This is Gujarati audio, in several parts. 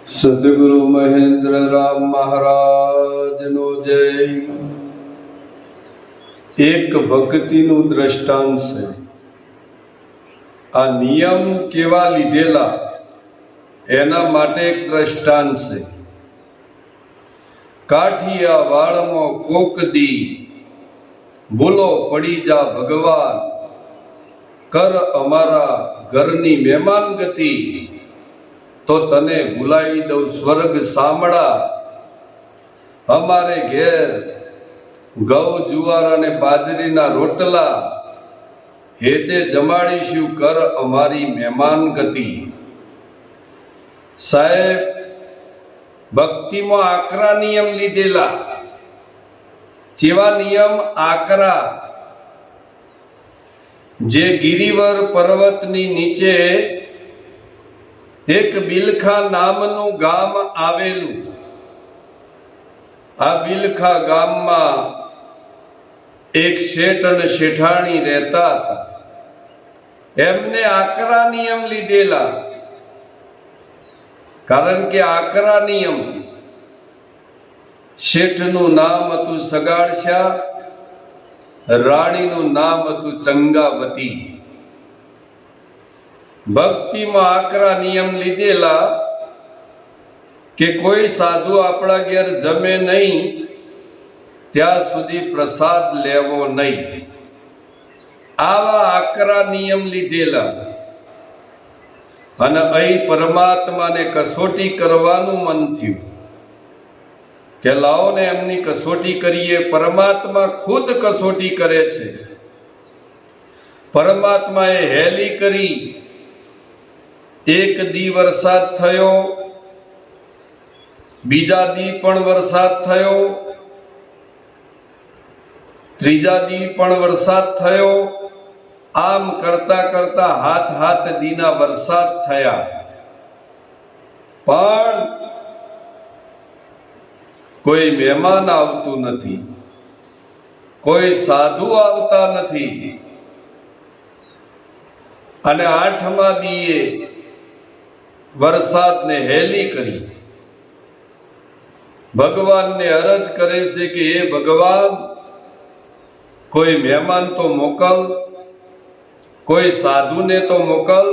સદગુરુ મહેન્દ્ર રામ મહારાજ નો જય। એક ભક્તિનું દ્રષ્ટાંત છે। આ નિયમ કેવા લીધેલા એના માટે એક દ્રષ્ટાંત છે। કાઠિયાવાડમાં કોક દી બોલો પડી જા ભગવાન, કર અમારા ઘરની મહેમાન ગતિ, તો તને ભૂલાવી દઉં સ્વર્ગ સામડા। અમારે ઘેર ઘઉં જુવાર અને બાજરીના રોટલા, હેતે જમાડીશું, કર અમારી મહેમાન ગતિ। સાહેબ, ભક્તિમાં આકરા નિયમ લીધેલા। જેવા નિયમ આકરા, જે ગિરિવર પર્વતની નીચે એક બિલખા નામનું ગામ આવેલું। આ બિલખા ગામમાં એક શેઠ અને શેઠાણી રહેતા હતા। એમને આકરા નિયમ લીધેલા, કારણ કે આકરા નિયમ। શેઠનું નામ હતું સગાડશા, રાણીનું નામ હતું ચંગાવતી। ભક્તિમાં આકરા નિયમ લીધેલા કે કોઈ સાધુ આપણા ઘેર જમે નહીં ત્યાં સુધી પ્રસાદ લેવો નહીં। આવા આકરા નિયમ લીધેલા। અને અહીં પરમાત્માને કસોટી કરવાનું મન થયું કે લાવો ને એમની કસોટી કરીએ। પરમાત્મા ખુદ કસોટી કરે છે। પરમાત્માએ હેલી કરી। એક દી વરસાદ થયો, બીજા દી પણ વરસાદ થયો, ત્રીજા દી પણ વરસાદ થયો। આમ કરતા કરતા હાથ દીના વરસાદ થયા, પણ કોઈ મહેમાન આવતું નથી, કોઈ સાધુ આવતા નથી। અને આઠમા દીએ વરસાદને હેલી કરી। ભગવાનને અરજ કરે છે કે હે ભગવાન, કોઈ મહેમાન તો મોકલ, કોઈ સાધુને તો મોકલ।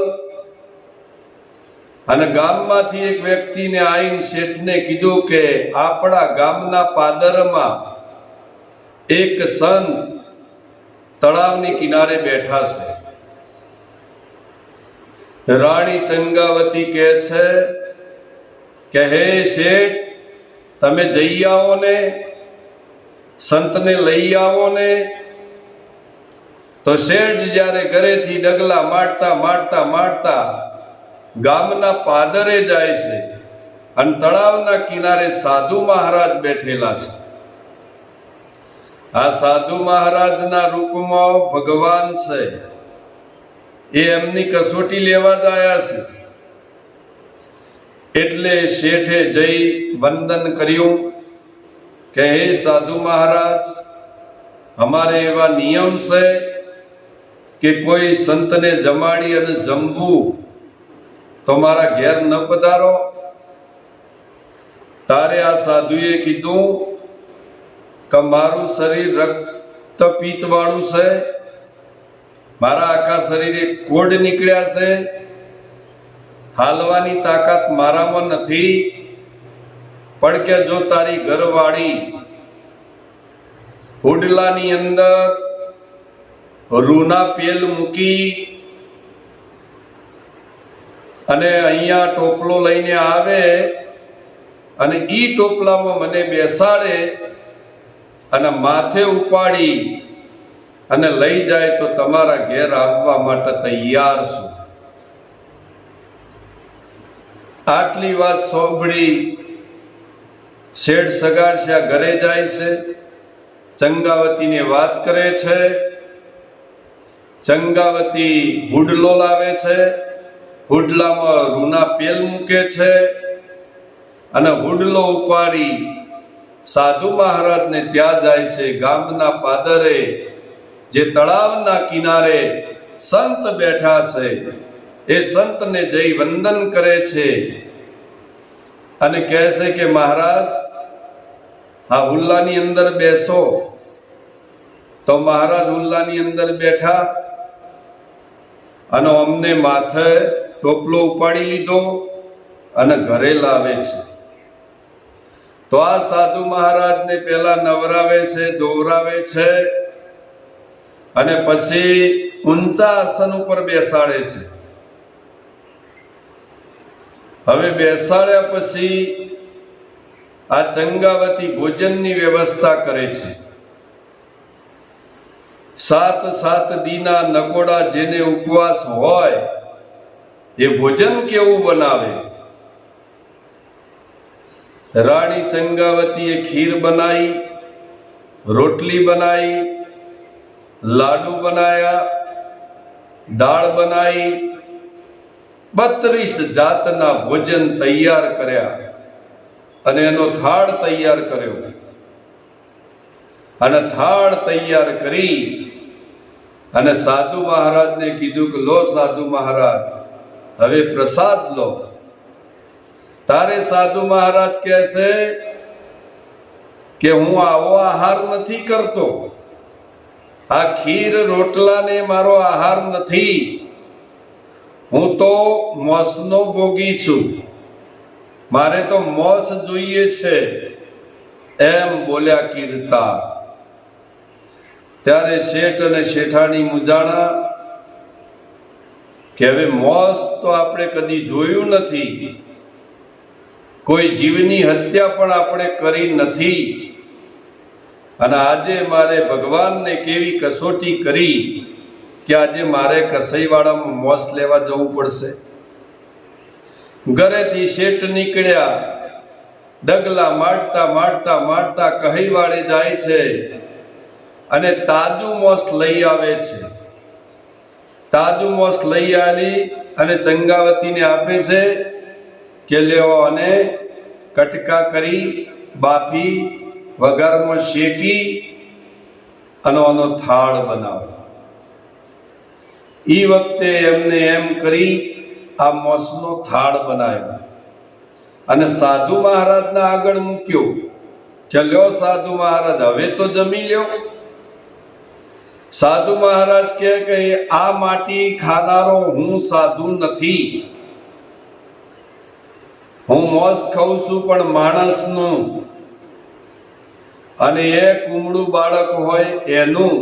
અને ગામમાંથી એક વ્યક્તિને આવીને શેઠને કીધું કે આપણા ગામના પાદરમાં એક સંત તળાવની કિનારે બેઠા છે। રાણી ચંગાવતી કહે છે કે હે શેઠ, તમે જઈ આવો ને, સંતને લઈ આવો ને। તો શેઠ જ્યારે ઘરેથી ડગલા માંડતા ગામના પાદરે જાય છે, અને તળાવના કિનારે સાધુ મહારાજ બેઠેલા છે। આ સાધુ મહારાજના રૂપમાં ભગવાન છે। એ એમની કસોટી લેવા જ આવ્યા છે। એટલે શેઠે જઈ વંદન કર્યું કે હે સાધુ મહારાજ, અમારે એવા નિયમ છે કે કોઈ સંતને જમાડી અને જમવું તો મારા ઘેર ન પધારો। તારે આ સાધુએ કીધું કે મારું શરીર રક્ત પિત્ત વાળું છે, મારા આખા શરીરે કોડ નીકળ્યા છે, હાલવાની તાકાત મારામાં નથી। પણ કે જો તારી ઘરવાળી હુડલાની અંદર રૂના પેલ મૂકી અને અહીંયા ટોપલો લઈને આવે અને ઈ ટોપલામાં મને બેસાડે અને માથે ઉપાડી અને લઈ જાય તો તમારા ઘેર આવવા માટે તૈયાર છું। આટલી વાત સાંભળી શેઠ સગાડશા ઘરે જાય છે, ચંગાવતીને વાત કરે છે। ચંગાવતી હુડલો લાવે છે, હુડલામાં રૂના પેલ મૂકે છે અને હુડલો ઉપાડી સાધુ મહારાજને ત્યાં જાય છે। ગામના પાદરે જે તળાવના કિનારે સંત બેઠા છે, એ સંતને જઈ વંદન કરે છે। અને કહે છે કે મહારાજ આ હુલ્લાની અંદર બેસો. તો મહારાજ હુલ્લાની અંદર બેઠા અને અમને માથે ટોપલો ઉપાડી લીધો અને ઘરે લાવે છે. તો આ સાધુ મહારાજને પહેલા નવરાવે છે, દોરાવે છે અને પછી ઊંચા આસન ઉપર બેસાડે છે. હવે બેસાડ્યા પછી આ ચંગાવતી ભોજનની વ્યવસ્થા કરે છે. 7 દીના નકોડા જેને ઉપવાસ હોય એ ભોજન કેવું બનાવે. રાણી ચંગાવતીએ ખીર બનાવી, રોટલી બનાવી, લાડુ બનાયા, દાળ બનાવી, 32 જાતના ભોજન તૈયાર કર્યા અને એનો થાળ તૈયાર કર્યો. અને થાળ તૈયાર કરી અને સાધુ મહારાજને કીધું કે લો સાધુ મહારાજ, હવે પ્રસાદ લો. તારે સાધુ મહારાજ કહે છે કે હું આવો આહાર નથી કરતો, આ ખીર રોટલાને મારો આહાર નથી, હું તો મોસનો ભોગી છું, મારે તો મોસ જોઈએ છે, એમ બોલ્યા કીર્તા. ત્યારે શેઠ અને શેઠાણી મૂંઝાણા કે હવે મોસ તો આપણે કદી જોયું નથી, કોઈ જીવની હત્યા પણ આપણે કરી નથી, અને આજે મારે ભગવાનને કેવી કસોટી કરી કે આજે મારે કસાઈવાડામાં મોસ લેવા જવું પડશે. ઘરેથી શેઠ નીકળ્યા, ડગલા માંડતા માંડતા માંડતા કહીવાડે જાય છે અને તાજું મોસ લઈ આવે છે. તાજું મોસ લઈ આવી અને ચંગાવતીને આપે છે કે લેવો અને કટકા કરી, બાફી, વઘારમાં શેકી અને આનો થાળ બનાવો. એ વખતે એમને એમ કરી આ મોસનો થાળ બનાવ્યો અને સાધુ મહારાજના આગળ મૂક્યો કે લ્યો સાધુ મહારાજ, હવે તો જમી લ્યો. સાધુ મહારાજ કહે કે આ માટી ખાનારો હું સાધુ નથી, હું મોસ ખાઉં છું પણ માણસનું, અને એ કુમળું બાળક હોય એનું.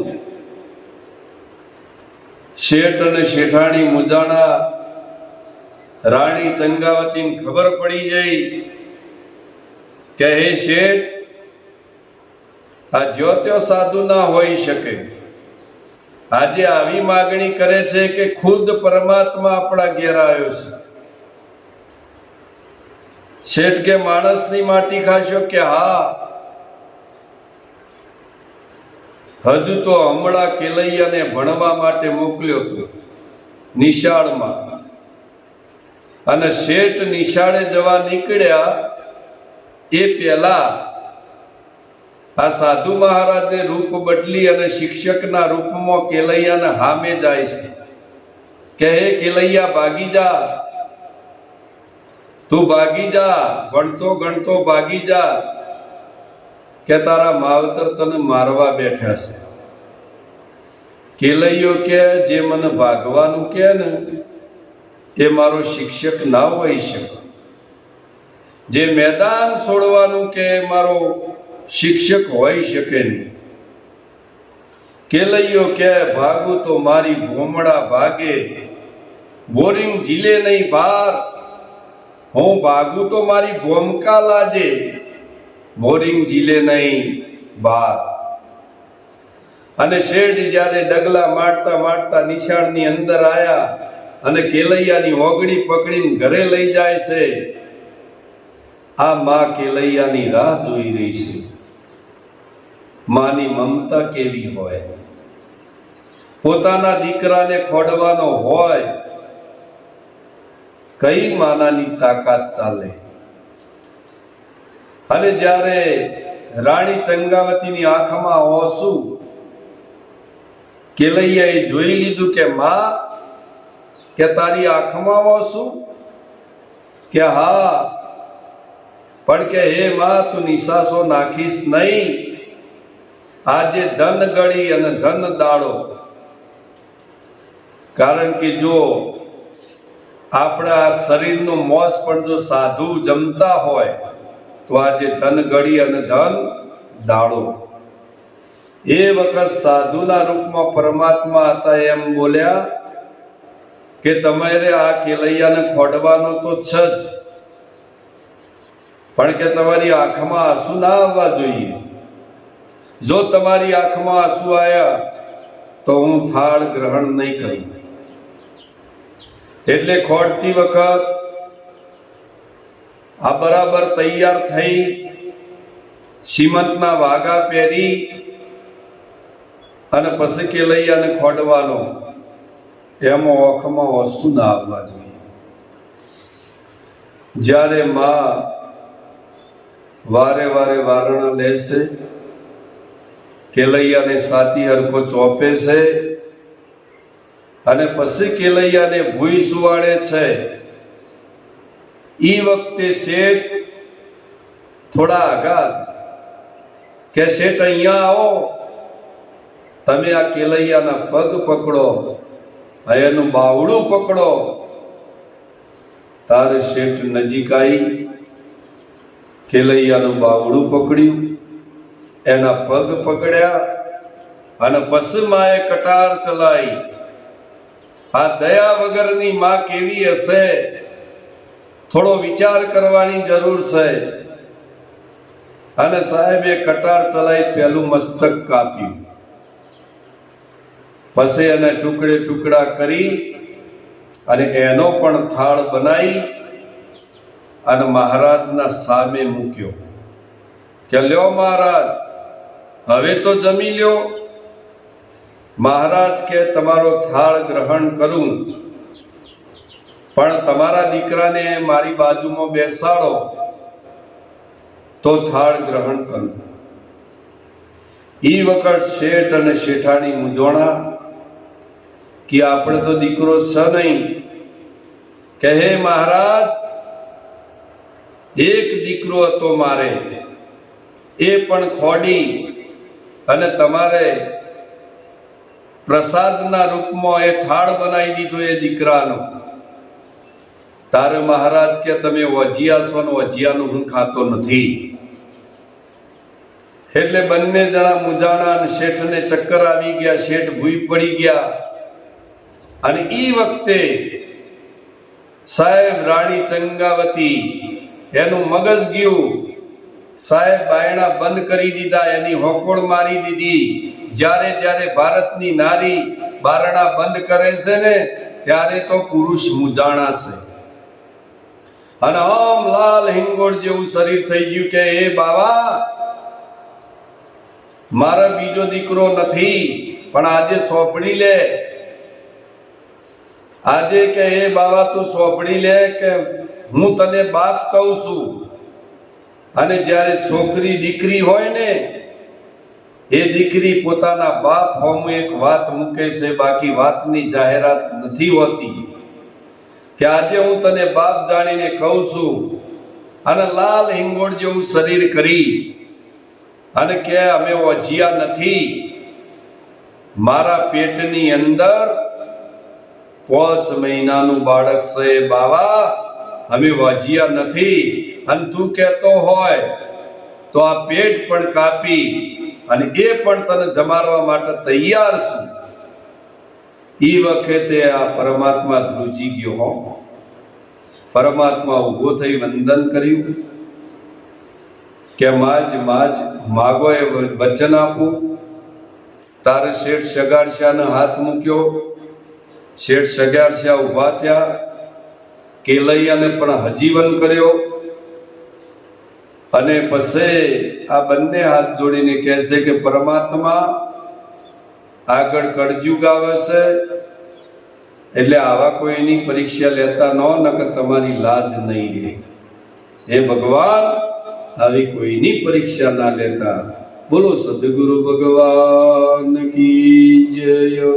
શેઠ અને શેઠાણી મૂંઝાણા. રાણી ચંગાવતીને ખબર પડી ગઈ કે હે શેઠ, આ જ્યોત્યો સાધુ ના હોઈ શકે, આજે આવી માગણી કરે છે કે ખુદ પરમાત્મા આપણા ઘેર આવ્યો છે. શેઠ કે માણસની માટી ખાશો? કે હા, હજુ તો હમણાં કેલૈયાને ભણવા માટે મોકલ્યો હતો નિશાળમાં, અને શેઠ નિશાળે જવા નીકળ્યા એ પહેલા આ સાધુ મહારાજને રૂપ બદલી અને શિક્ષકના રૂપમાં કેલૈયાને હામે જાય છે કે હે કેલૈયા, ભાગી જા, તું ભાગી જા, ભણતો ગણતો ભાગી જા, કે તારા માવતર તને મારવા બેઠા છે. કેલૈયો કે જે મને ભાગવાનું કે ને એ મારો શિક્ષક ના હોઈ શકે, જે મેદાન છોડવાનું કે મારો શિક્ષક હોઈ શકે નહીં. કેલૈયો કે ભાગું તો મારી ભોમડા ભાગે, બોરિંગ ઝીલે નહીં ભાર, હું ભાગું તો મારી ભોમકા લાજે, બોરિંગ ઝીલે નહીં બાર. અને શેઠ જ્યારે ડગલા માંડતા માંડતા નિશાળની અંદર આયા અને કેલૈયાની ઓગળી પકડીને ઘરે લઈ જાય છે, આ માં કેલૈયાની રાહ જોઈ રહી છે. માની મમતા કેવી હોય, પોતાના દીકરાને ખોડવાનો હોય, કઈ માનાની તાકાત ચાલે. અને જ્યારે રાણી ચંગાવતીની આંખમાં ઓસુ, કેલૈયાએ જોઈ લીધું કે માં, કે તારી આંખમાં ઓસુ? કે હા, પણ કે હે માં તું નિશાસો નાખીશ નહીં. આજે ધન ગળી અને ધન દાડો. કારણ કે જો આપણા શરીરનું મોસ પણ જો સાધુ જમતા હોય તો આજે ધન ગળી અને ધન દાડો. એ વખત સાધુના રૂપમાં પરમાત્મા હતા એમ બોલ્યા કે તમારે આ કેલૈયાને ખોડવાનો તો છે જ, પણ કે તમારી આંખમાં આંસુ ના આવવા જોઈએ. જો તમારી આંખમાં આંસુ આવ્યા તો હું થાળ ગ્રહણ નહીં કરું. એટલે ખોડતી વખત આ બરાબર તૈયાર થઈ શ્રીમંતના વાઘા પહેરી અને પછી કેલૈયાને ખોડવાનો, એમાં આંખમાં આંસુ ના આવવા જોઈએ. જ્યારે માં વારે વારે વારણા લેશે, કેલૈયાને સાતી હરખો ચોપે છે અને પછી કેલૈયાને ભૂઈ સુવાડે છે. ઈ વખતે શેઠ થોડા આઘાત કે શેઠ અહીંયા આવો, તમે આ કેલૈયાના પગ પકડો, એનું બાવડું પકડો. તારે શેઠ નજીક આવી કેલૈયાનું બાવડું પકડ્યું, એના પગ પકડ્યા અને પછી માએ કટાર ચલાવી. આ દયા વગરની માં કેવી હશે? થોડો વિચાર કરવાની જરૂર છે. અને સાહેબે કટાર ચલાવી પહેલું મસ્તક કાપ્યું, પછી એને ટુકડે ટુકડા કરી અને એનો પણ થાળ બનાવી અને મહારાજના સામે મૂક્યો કે લ્યો મહારાજ, હવે તો જમી લ્યો. મહારાજ કે તમારો થાળ ગ્રહણ કરું, પણ તમારા દીકરાને મારી બાજુમાં બેસાડો તો થાળ ગ્રહણ કરું. ઈ વખત શેઠ અને શેઠાણી મૂંઝવણા કે આપણે તો દીકરો છે નહીં. કે હે મહારાજ, એક દીકરો હતો મારે, એ પણ ખોડી અને તમારે પ્રસાદના રૂપમાં એ થાળ બનાવી દીધો એ દીકરાનો. તારે મહારાજ કે તમે વજિયા છો ને વજિયાનું હું ખાતો નથી. એટલે બંને જણા મૂંઝાણા અને શેઠને ચક્કર આવી ગયા, શેઠ ભૂઈ પડી ગયા. અને ઈ વખતે સાહેબ રાણી ચંગાવતી એનું મગજ ગયું. સાહેબ બાયણા બંધ કરી દીધા, એની હોકોળ મારી દીધી. જ્યારે જ્યારે ભારતની નારી બારણા બંધ કરે છે ને ત્યારે તો પુરુષ મૂંઝાણા છે. અને આમ લાલ હિંગોળ જેવું શરીર થઈ ગયું કે એ બાવા, મારા બીજો દીકરો નથી, પણ આજે સોંપડી લે. આજે કે એ બાવા તું સોંપડી લે કે હું તને બાપ કહું છું. અને જ્યારે છોકરી દીકરી હોય ને, એ દીકરી પોતાના બાપ હોમ એક વાત મૂકે છે, બાકી વાતની જાહેરાત નથી હોતી કે આજે હું તને બાપ જાણીને કહું છું. અને લાલ હિંગોળ જેવું શરીર કરી અને કે અમે વજિયા નથી, મારા પેટની અંદર 5 મહિનાનું બાળક છે બાવા, અમે વજિયા નથી. અને તું કહેતો હોય તો આ પેટ પણ કાપી અને એ પણ તને જમાડવા માટે તૈયાર છું. ઈ વખતે આ પરમાત્મા ધ્રુજી ગયો હો. પરમાત્મા ઊભો થઈ વંદન કર્યું કે માજ માગો એ વચન આપું. તારે શેઠ સગાડશાને હાથ મૂક્યો, શેઠ સગાડશા ઊભા થયા, કેલૈયાને પણ હજીવન કર્યો. અને પછી આ બંને હાથ જોડીને કહે છે કે પરમાત્મા આગળ કળજુગ આવે છે, એટલે આવા કોઈની પરીક્ષા લેતા ન કે તમારી લાજ નહીં રહે. હે ભગવાન, આવી કોઈની પરીક્ષા ના લેતા. બોલો સદગુરુ ભગવાન કી જય.